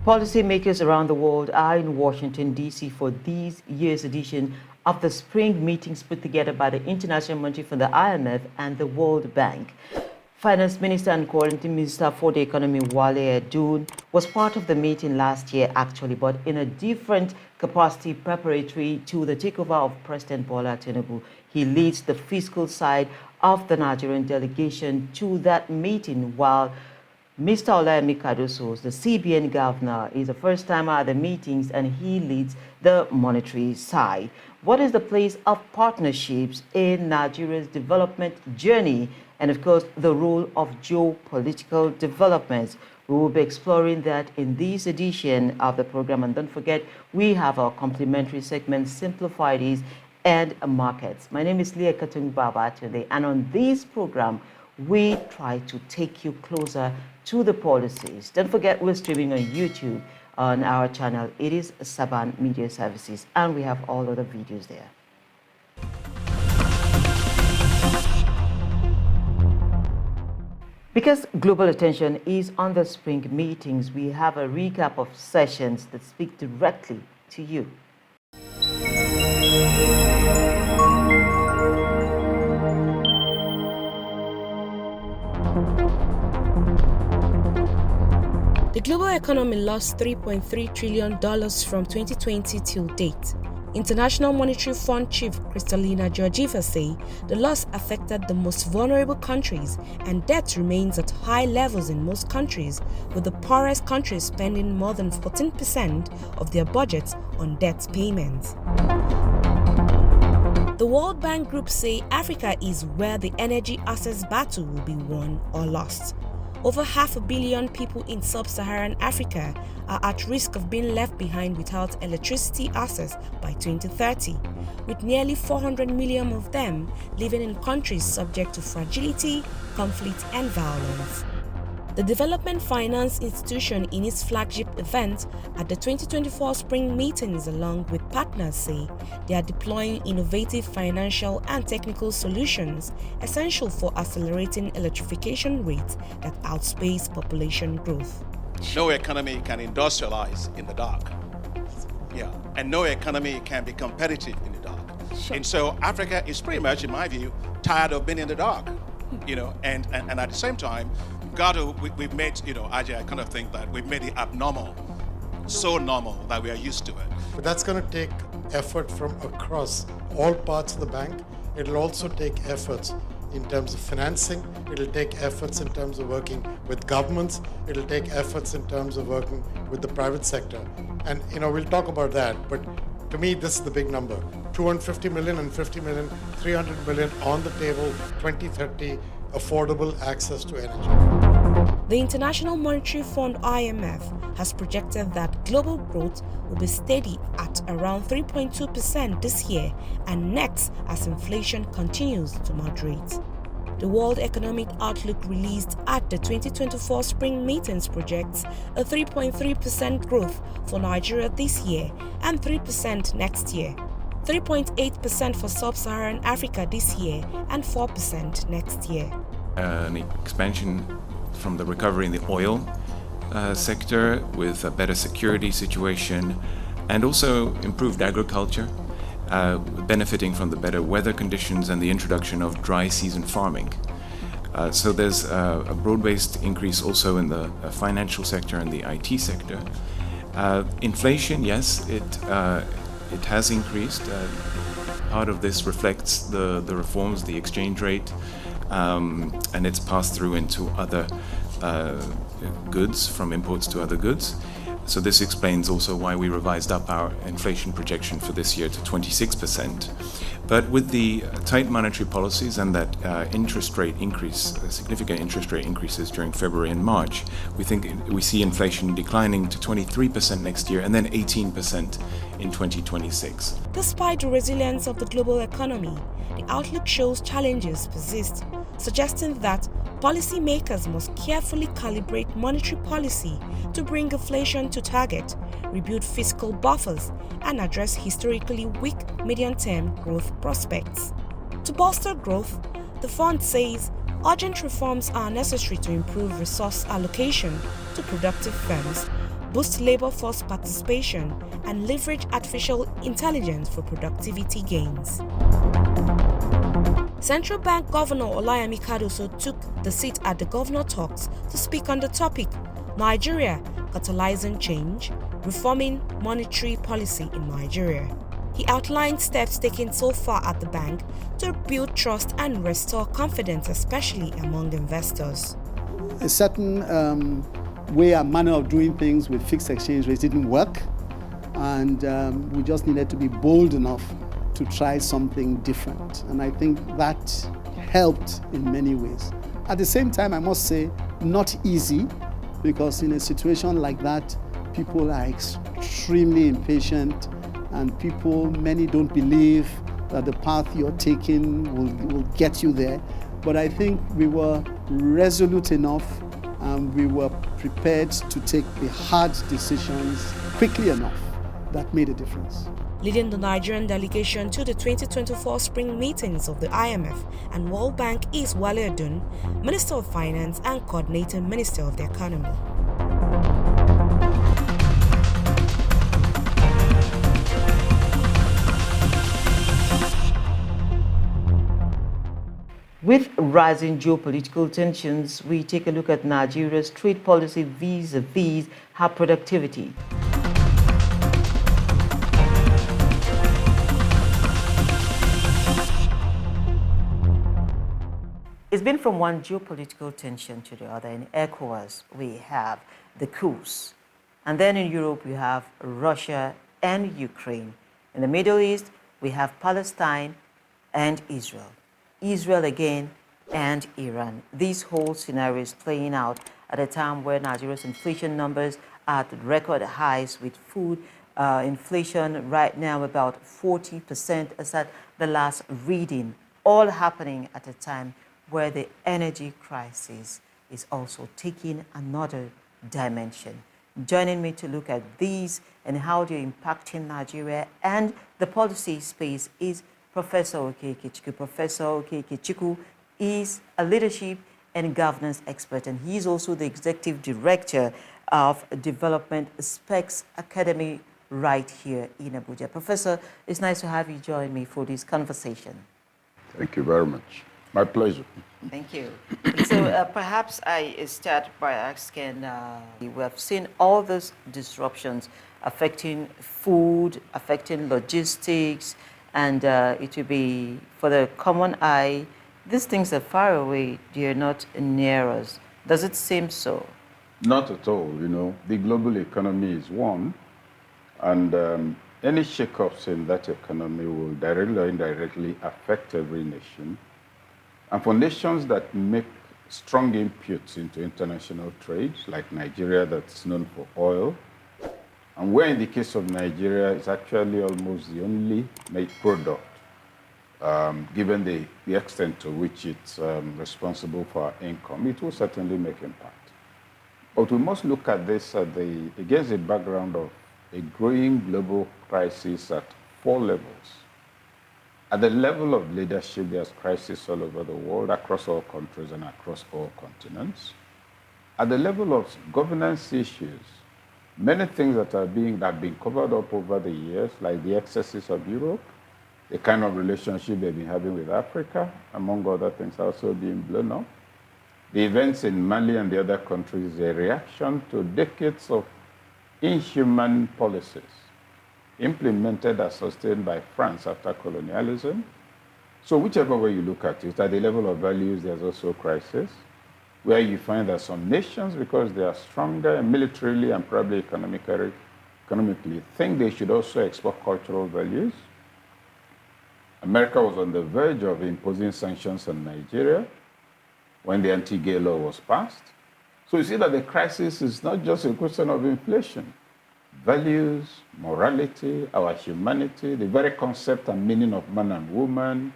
Policymakers around the world are in Washington, D.C. for this year's edition of the spring meetings put together by the International Monetary Fund, the IMF, and the World Bank. Finance Minister and Coordinating Minister for the Economy, Leah Katung, was part of the meeting last year, actually, but in a different capacity preparatory to the takeover of President Bola Tinubu. He leads the fiscal side of the Nigerian delegation to that meeting, while Mr. Olayemi Kadoso, the CBN governor, is the first timer at the meetings and he leads the monetary side. What is the place of partnerships in Nigeria's development journey and, of course, the role of geopolitical developments? We will be exploring that in this edition of the program. And don't forget, we have our complementary segments, Simplified and Markets. My name is Leah Katung-Babatunde, and on this program, we try to take you closer to the policies. Don't forget, we're streaming on YouTube on our channel. It is Saban Media Services, and we have all other videos there. Because global attention is on the spring meetings, we have a recap of sessions that speak directly to you. The global economy lost $3.3 trillion from 2020 till date. International Monetary Fund Chief Kristalina Georgieva say the loss affected the most vulnerable countries and debt remains at high levels in most countries, with the poorest countries spending more than 14% of their budgets on debt payments. The World Bank Group say Africa is where the energy access battle will be won or lost. Over 500 million people in sub-Saharan Africa are at risk of being left behind without electricity access by 2030, with nearly 400 million of them living in countries subject to fragility, conflict, and violence. The Development Finance Institution, in its flagship event at the 2024 Spring Meetings along with partners, say they are deploying innovative financial and technical solutions essential for accelerating electrification rates that outpace population growth. No economy can industrialize in the dark. Yeah, and no economy can be competitive in the dark. Sure. And so Africa is pretty much, in my view, tired of being in the dark. And at the same time, we've made, I kind of think that we've made it abnormal, so normal that we are used to it. But that's going to take effort from across all parts of the bank. It'll also take efforts in terms of financing. It'll take efforts in terms of working with governments. It'll take efforts in terms of working with the private sector. And, we'll talk about that. But to me, this is the big number. 250 million and 50 million, 300 million on the table, 2030, affordable access to energy. The International Monetary Fund (IMF) has projected that global growth will be steady at around 3.2% this year and next as inflation continues to moderate. The World Economic Outlook released at the 2024 Spring Meetings projects a 3.3% growth for Nigeria this year and 3% next year, 3.8% for Sub-Saharan Africa this year and 4% next year. An expansion from the recovery in the oil sector with a better security situation and also improved agriculture, benefiting from the better weather conditions and the introduction of dry season farming. So there's a broad-based increase also in the financial sector and the IT sector. Inflation, yes, it has increased. Part of this reflects the reforms, the exchange rate, and it's passed through into other goods, from imports to other goods. So this explains also why we revised up our inflation projection for this year to 26%. But with the tight monetary policies and that interest rate increase, significant interest rate increases during February and March, we see inflation declining to 23% next year and then 18% in 2026. Despite the resilience of the global economy, the outlook shows challenges persist, suggesting that policymakers must carefully calibrate monetary policy to bring inflation to target, rebuild fiscal buffers, and address historically weak medium-term growth prospects. To bolster growth, the fund says urgent reforms are necessary to improve resource allocation to productive firms, boost labor force participation, and leverage artificial intelligence for productivity gains. Central Bank Governor Olayemi Cardoso took the seat at the Governor Talks to speak on the topic, Nigeria, Catalyzing Change, Reforming Monetary Policy in Nigeria. He outlined steps taken so far at the bank to build trust and restore confidence, especially among investors. A certain way and manner of doing things with fixed exchange rates didn't work, and we just needed to be bold enough to try something different. And I think that helped in many ways. At the same time, I must say, not easy, because in a situation like that, people are extremely impatient, and many don't believe that the path you're taking will get you there. But I think we were resolute enough, and we were prepared to take the hard decisions quickly enough that made a difference. Leading the Nigerian delegation to the 2024 spring meetings of the IMF and World Bank is Wale Odun, Minister of Finance and Coordinating Minister of the Economy. With rising geopolitical tensions, we take a look at Nigeria's trade policy vis-a-vis her productivity. It's been from one geopolitical tension to the other. In ECOWAS, we have the coups. And then in Europe, we have Russia and Ukraine. In the Middle East, we have Palestine and Israel. Israel again and Iran. This whole scenario is playing out at a time where Nigeria's inflation numbers are at record highs, with food inflation right now about 40% as at the last reading, all happening at a time where the energy crisis is also taking another dimension. Joining me to look at these and how they're impacting Nigeria and the policy space is Professor Okey Ikechukwu. Professor Okey Ikechukwu is a leadership and governance expert, and he's also the executive director of Development Specs Academy right here in Abuja. Professor, it's nice to have you join me for this conversation. Thank you very much. My pleasure. Thank you. So perhaps I start by asking, we have seen all these disruptions affecting food, affecting logistics, and it will be, for the common eye, these things are far away, they are not near us. Does it seem so? Not at all. You know, the global economy is one, and any shake-ups in that economy will directly or indirectly affect every nation. And for nations that make strong inputs into international trade, like Nigeria, that's known for oil, and where in the case of Nigeria, it's actually almost the only made product, given the extent to which it's responsible for our income, it will certainly make impact. But we must look at this against the background of a growing global crisis at 4 levels. At the level of leadership, there's crisis all over the world, across all countries and across all continents. At the level of governance issues, many things that have been covered up over the years, like the excesses of Europe, the kind of relationship they've been having with Africa, among other things, also being blown up. The events in Mali and the other countries is a reaction to decades of inhuman policies implemented and sustained by France after colonialism. So whichever way you look at it, at the level of values, there's also a crisis, where you find that some nations, because they are stronger militarily and probably economically, think they should also export cultural values. America was on the verge of imposing sanctions on Nigeria when the anti-gay law was passed. So you see that the crisis is not just a question of inflation. Values, morality, our humanity, the very concept and meaning of man and woman,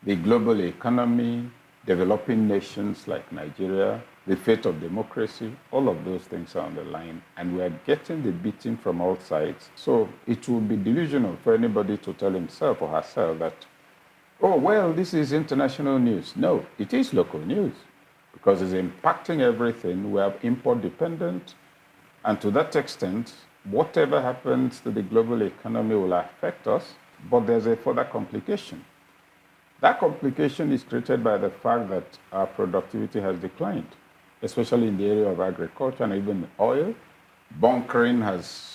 the global economy, developing nations like Nigeria, the fate of democracy, all of those things are on the line, and we are getting the beating from all sides. So it will be delusional for anybody to tell himself or herself that, oh, well, this is international news. No, it is local news, because it's impacting everything. We are import dependent. And to that extent, whatever happens to the global economy will affect us, but there's a further complication. That complication is created by the fact that our productivity has declined, especially in the area of agriculture and even oil. Bunkering has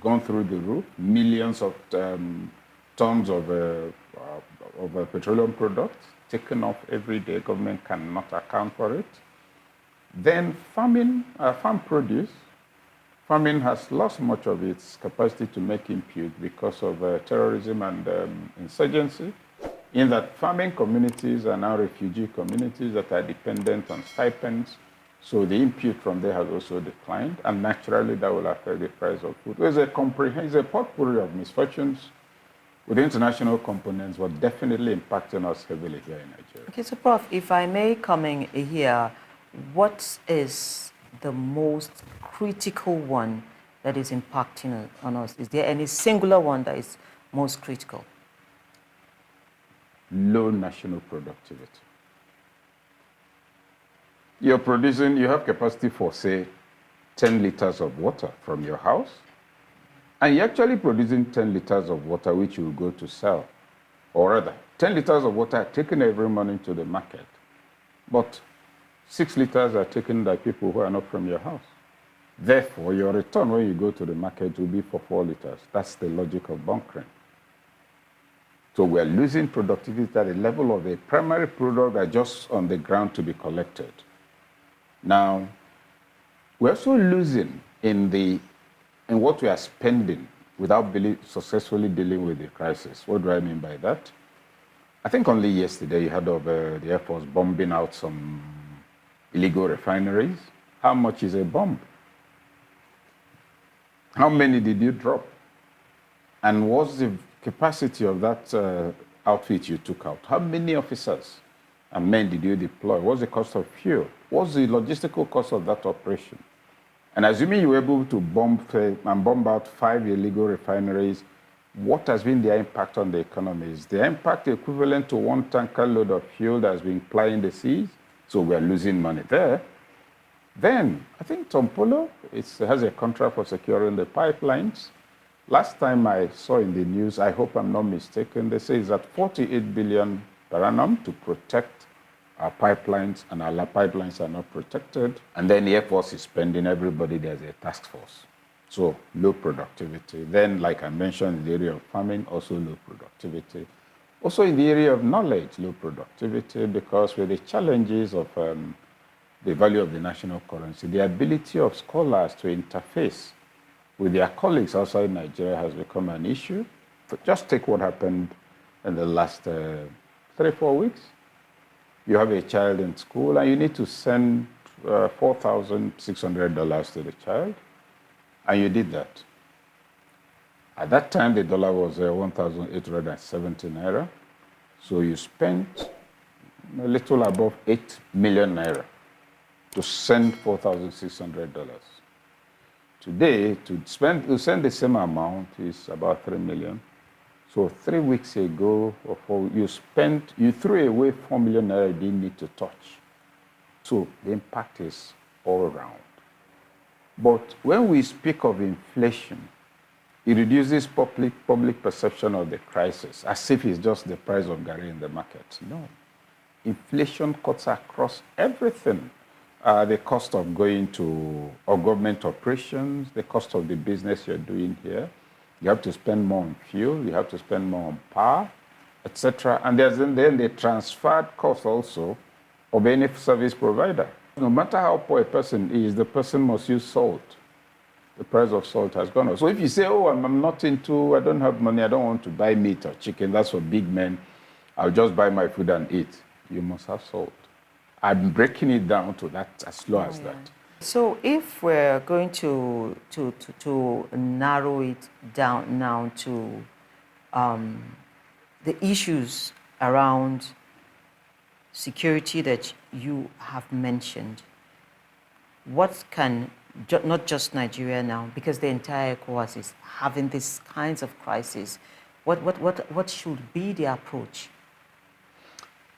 gone through the roof, millions of tons of petroleum products taken off every day. Government cannot account for it. Then farming has lost much of its capacity to make input because of terrorism and insurgency, in that farming communities are now refugee communities that are dependent on stipends. So the input from there has also declined, and naturally that will affect the price of food. There's a comprehensive potpourri of misfortunes with international components, but definitely impacting us heavily here in Nigeria. Okay, so Prof, if I may come in here, what is the most critical one that is impacting on us? Is there any singular one that is most critical? Low national productivity. You have capacity for, say, 10 liters of water from your house, and you're actually producing 10 liters of water which you will go to sell. Or rather, 10 liters of water are taken every morning to the market, but 6 liters are taken by people who are not from your house. Therefore, your return when you go to the market will be for 4 liters. That's the logic of bunkering. So we're losing productivity at the level of a primary product that's just on the ground to be collected. Now, we're also losing in what we are spending without successfully dealing with the crisis. What do I mean by that? I think only yesterday you heard of the Air Force bombing out some illegal refineries. How much is a bomb? How many did you drop? And what's the capacity of that outfit you took out? How many officers and men did you deploy? What's the cost of fuel? What's the logistical cost of that operation? And assuming you were able to bomb out 5 illegal refineries, what has been their impact on the economy? Is the impact equivalent to 1 tanker load of fuel that has been plying the seas? So we're losing money there. Then, I think Tom Polo has a contract for securing the pipelines. Last time I saw in the news, I hope I'm not mistaken, they say it's at 48 billion per annum to protect our pipelines, and our pipelines are not protected. And then the Air Force is spending everybody, there's a task force. So low productivity. Then, like I mentioned, in the area of farming, also low productivity. Also in the area of knowledge, low productivity, because with the challenges of the value of the national currency, the ability of scholars to interface with their colleagues outside Nigeria has become an issue. But just take what happened in the last 3-4 weeks. You have a child in school and you need to send $4,600 to the child, and you did that. At that time, the dollar was 1,870 naira. So you spent a little above 8 million naira to send $4,600. Today, to send the same amount is about 3 million. So 3 weeks ago, you threw away 4 million naira you didn't need to touch. So the impact is all around. But when we speak of inflation, it reduces public perception of the crisis, as if it's just the price of garri in the market. No. Inflation cuts across everything. The cost of going to government operations, the cost of the business you're doing here. You have to spend more on fuel, you have to spend more on power, etc. And there's then the transferred cost also of any service provider. No matter how poor a person is, the person must use salt. The price of salt has gone up. So if you say, oh, I don't have money, I don't want to buy meat or chicken, that's for big men, I'll just buy my food and eat. You must have salt. I'm breaking it down to that, as low as that. So if we're going to narrow it down now to the issues around security that you have mentioned, what can, not just Nigeria now, because the entire ECOWAS is having these kinds of crises, what should be the approach?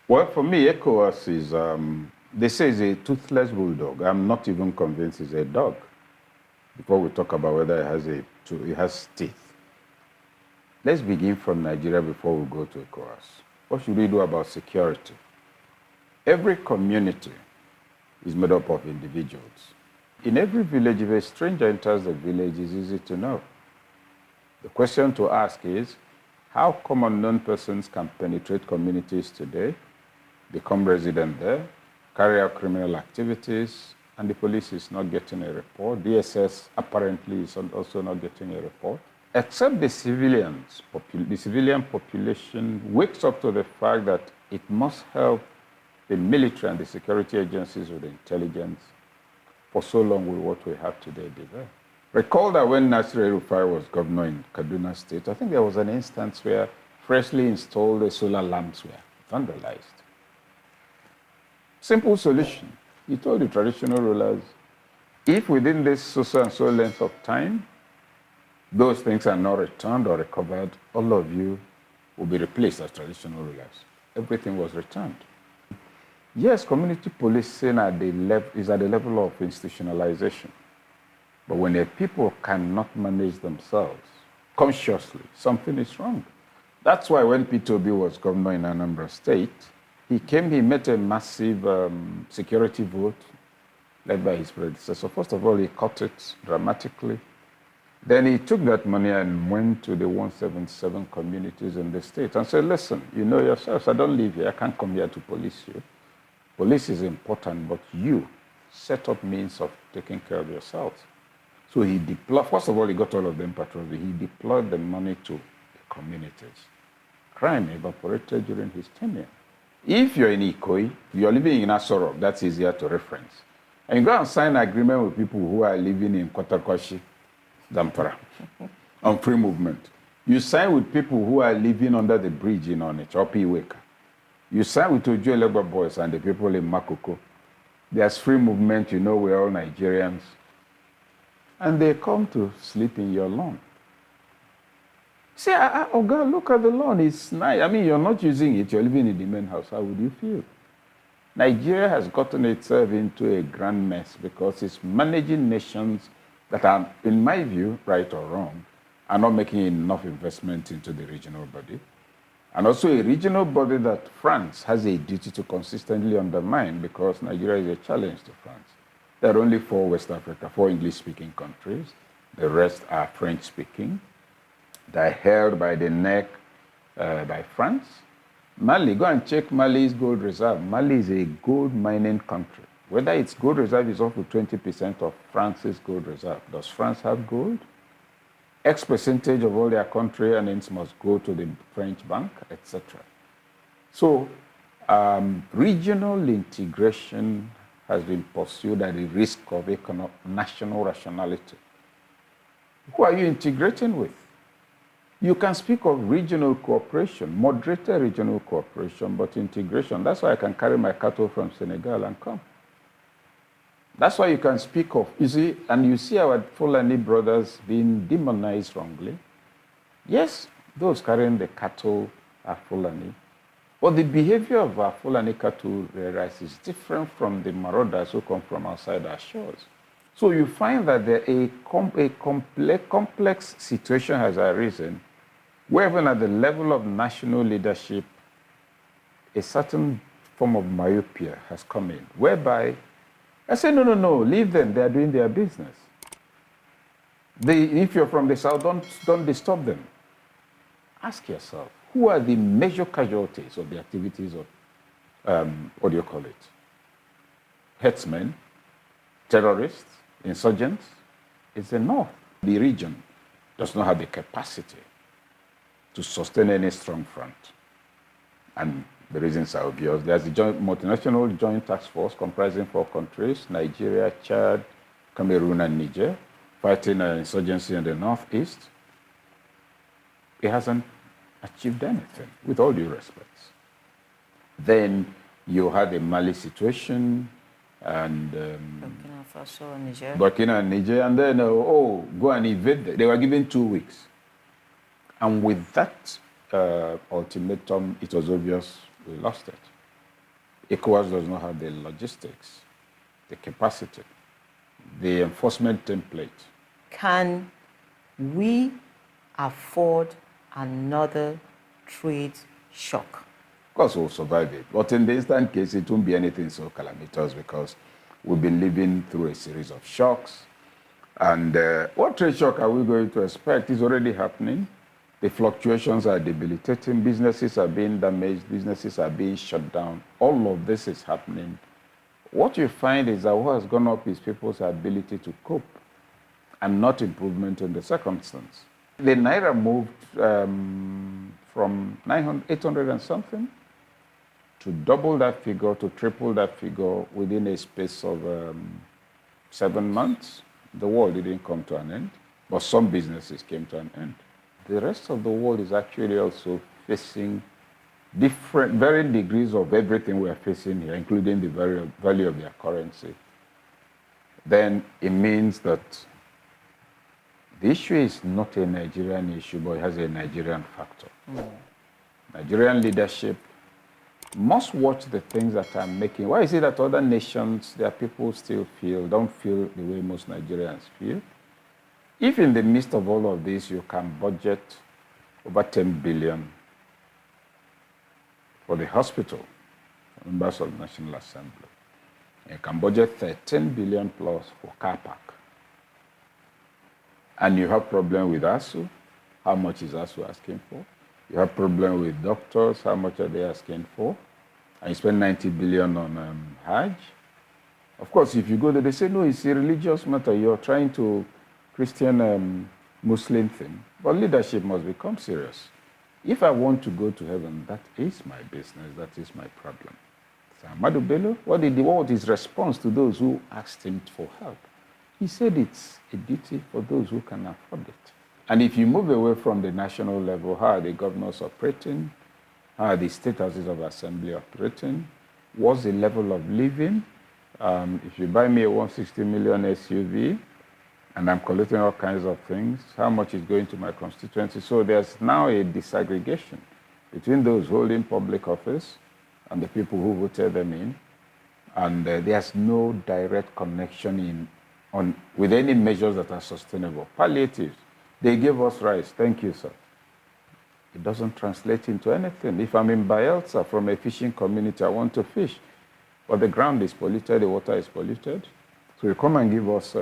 Well, for me, ECOWAS is, they say it's a toothless bulldog. I'm not even convinced it's a dog. before we talk about whether it has teeth. Let's begin from Nigeria before we go to ECOWAS. What should we do about security? Every community is made up of individuals. In every village, if a stranger enters the village, it's easy to know. The question to ask is, how come unknown persons can penetrate communities today, become resident there, carry out criminal activities, and the police is not getting a report? DSS apparently is also not getting a report. Except the civilian population wakes up to the fact that it must help the military and the security agencies with intelligence. For so long will what we have today be there. Recall that when Nasir El-Rufai was governor in Kaduna State, I think there was an instance where freshly installed solar lamps were vandalized. Simple solution. He told the traditional rulers, if within this so and so length of time, those things are not returned or recovered, all of you will be replaced as traditional rulers. Everything was returned. Yes, community policing is at the level of institutionalization. But when the people cannot manage themselves consciously, something is wrong. That's why when Peter Obi was governor in Anambra State, he met a massive security vote led by his predecessor. First of all, he cut it dramatically. Then he took that money and went to the 177 communities in the state and said, listen, you know yourselves, I don't live here, I can't come here to police you. Police is important, but you set up means of taking care of yourselves. So he deployed, first of all, he got all of them patrols. He deployed the money to the communities. Crime evaporated during his tenure. If you're in Ikoyi, you're living in Asorok, that's easier to reference. And you go and sign an agreement with people who are living in Kotakwashi, Zamfara, on free movement. You sign with people who are living under the bridge in Onitsha, Iweka. You sign with Ojo Labour Boys and the people in Makoko. There's free movement, you know we're all Nigerians. And they come to sleep in your lawn. Say, oh God, look at the lawn, it's nice. I mean, you're not using it, you're living in the main house. How would you feel? Nigeria has gotten itself into a grand mess because it's managing nations that are, in my view, right or wrong, are not making enough investment into the regional body. And also a regional body that France has a duty to consistently undermine because Nigeria is a challenge to France. There are only 4 West Africa, 4 English-speaking countries. The rest are French-speaking. They're held by the neck by France. Mali, go and check Mali's gold reserve. Mali is a gold mining country. Whether its gold reserve is up to 20% of France's gold reserve. Does France have gold? X percentage of all their country earnings must go to the French bank, etc. So regional integration has been pursued at the risk of national rationality. Who are you integrating with? You can speak of regional cooperation, moderated regional cooperation, but integration. That's why I can carry my cattle from Senegal and come. That's why you can speak of, you see, and you see our Fulani brothers being demonized wrongly. Yes, those carrying the cattle are Fulani, but the behavior of our Fulani cattle raiders is different from the marauders who come from outside our shores. So you find that a complex situation has arisen, where even at the level of national leadership, a certain form of myopia has come in, whereby I say, no, leave them. They are doing their business. If you're from the south, don't disturb them. Ask yourself, who are the major casualties of the activities of, what do you call it? Herdsmen, terrorists, insurgents? It's the north. The region does not have the capacity to sustain any strong front. And the reasons are obvious. There's a multinational joint task force comprising 4 countries, Nigeria, Chad, Cameroon, and Niger, fighting an insurgency in the northeast. It hasn't achieved anything, with all due respect. Then you had the Mali situation, and Burkina Faso and Niger. Burkina and Niger, and then, go and invade them. They were given 2 weeks. And with that ultimatum, it was obvious we lost it. ECOWAS does not have the logistics, the capacity, the enforcement template Can we afford another trade shock? Of course, we'll survive it. But in the instant case, it won't be anything so calamitous because we've been living through a series of shocks. And what trade shock are we going to expect? It's already happening. The fluctuations are debilitating. Businesses are being damaged. Businesses are being shut down. All of this is happening. What you find is that what has gone up is people's ability to cope and not improvement in the circumstance. The Naira moved from 800 and something to double that figure, to triple that figure within a space of 7 months. The world didn't come to an end, but some businesses came to an end. The rest of the world is actually also facing different, varying degrees of everything we are facing here, including the value of their currency. Then it means that the issue is not a Nigerian issue, but it has a Nigerian factor. Nigerian leadership must watch the things that are making. Why is it that other nations, their people still don't feel the way most Nigerians feel? If in the midst of all of this, you can budget over 10 billion for the hospital, members of the National Assembly, you can budget 13 billion plus for car park, and you have problem with ASU, how much is ASU asking for? You have problem with doctors, how much are they asking for? And you spend 90 billion on Hajj. Of course, if you go there, they say, no, it's a religious matter. You're trying to Christian Muslim thing. But leadership must become serious. If I want to go to heaven, that is my business. That is my problem. So Ahmadu Bello, what was his response to those who asked him for help? He said it's a duty for those who can afford it. And if you move away from the national level, how are the governors operating? How are the state houses of assembly operating? What's the level of living? If you buy me a 160 million SUV, and I'm collecting all kinds of things, how much is going to my constituency? So there's now a disaggregation between those holding public office and the people who voted them in. And there's no direct connection with any measures that are sustainable. Palliatives, they gave us rice, thank you, sir. It doesn't translate into anything. If I'm in Bayelsa from a fishing community, I want to fish, but the ground is polluted, the water is polluted. So you come and give us,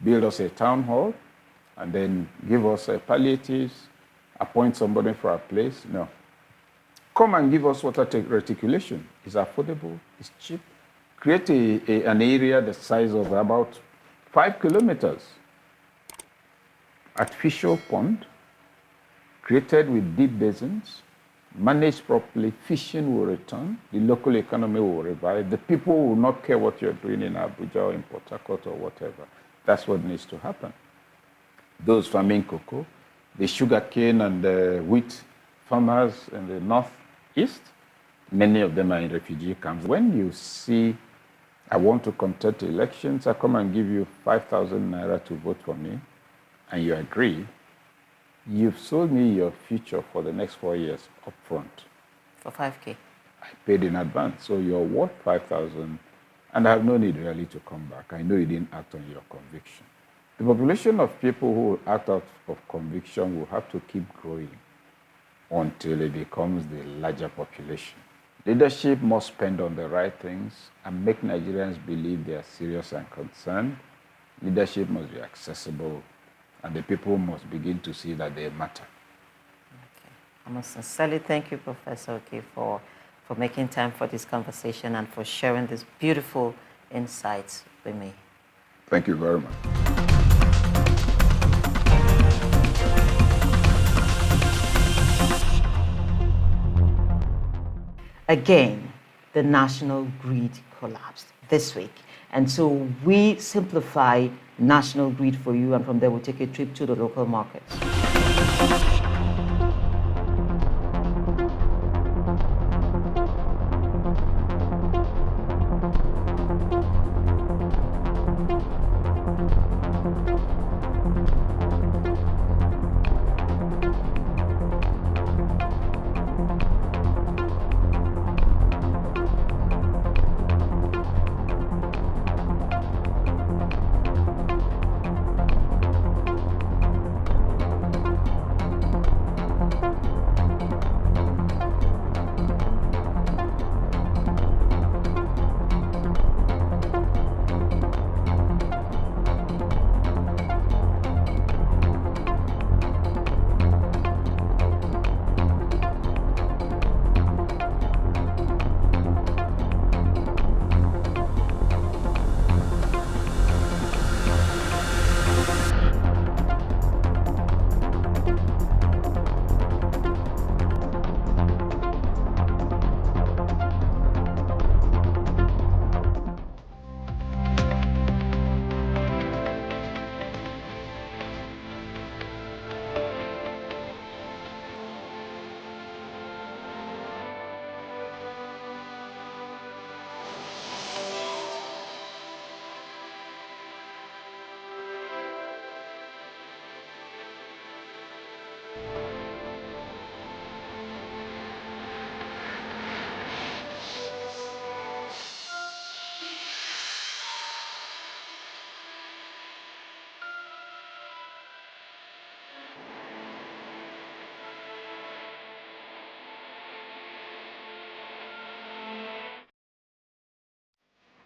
build us a town hall, and then give us palliatives, appoint somebody for a place. No. Come and give us water reticulation. It's affordable, it's cheap. Create an area the size of about 5 kilometers. Artificial pond, created with deep basins, managed properly, fishing will return, the local economy will revive, the people will not care what you're doing in Abuja or in Port Harcourt or whatever. That's what needs to happen. Those farming cocoa, the sugarcane and the wheat farmers in the northeast, many of them are in refugee camps. When you see, I want to contest elections, I come and give you 5,000 naira to vote for me, and you agree, you've sold me your future for the next 4 years up front. For 5K? I paid in advance, so you're worth 5,000, and I have no need really to come back. I know you didn't act on your conviction. The population of people who will act out of conviction will have to keep growing until it becomes the larger population. Leadership must spend on the right things and make Nigerians believe they are serious and concerned. Leadership must be accessible, and the people must begin to see that they matter. Okay. I must sincerely thank you, Professor Okey, for making time for this conversation and for sharing these beautiful insights with me. Thank you very much. Again, the national grid collapsed this week. And so we simplify national grid for you, and from there we'll take a trip to the local markets.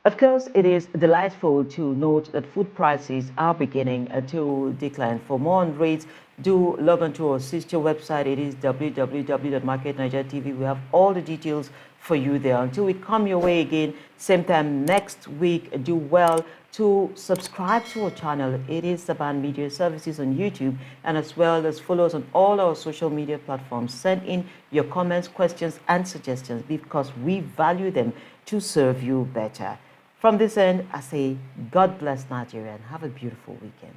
Of course, it is delightful to note that food prices are beginning to decline. For more on rates, do log on to our sister website. It is www.marketniger.tv. We have all the details for you there. Until we come your way again, same time next week, do well to subscribe to our channel. It is Saban Media Services on YouTube, and as well as follow us on all our social media platforms. Send in your comments, questions, and suggestions because we value them to serve you better. From this end, I say, God bless Nigeria and have a beautiful weekend.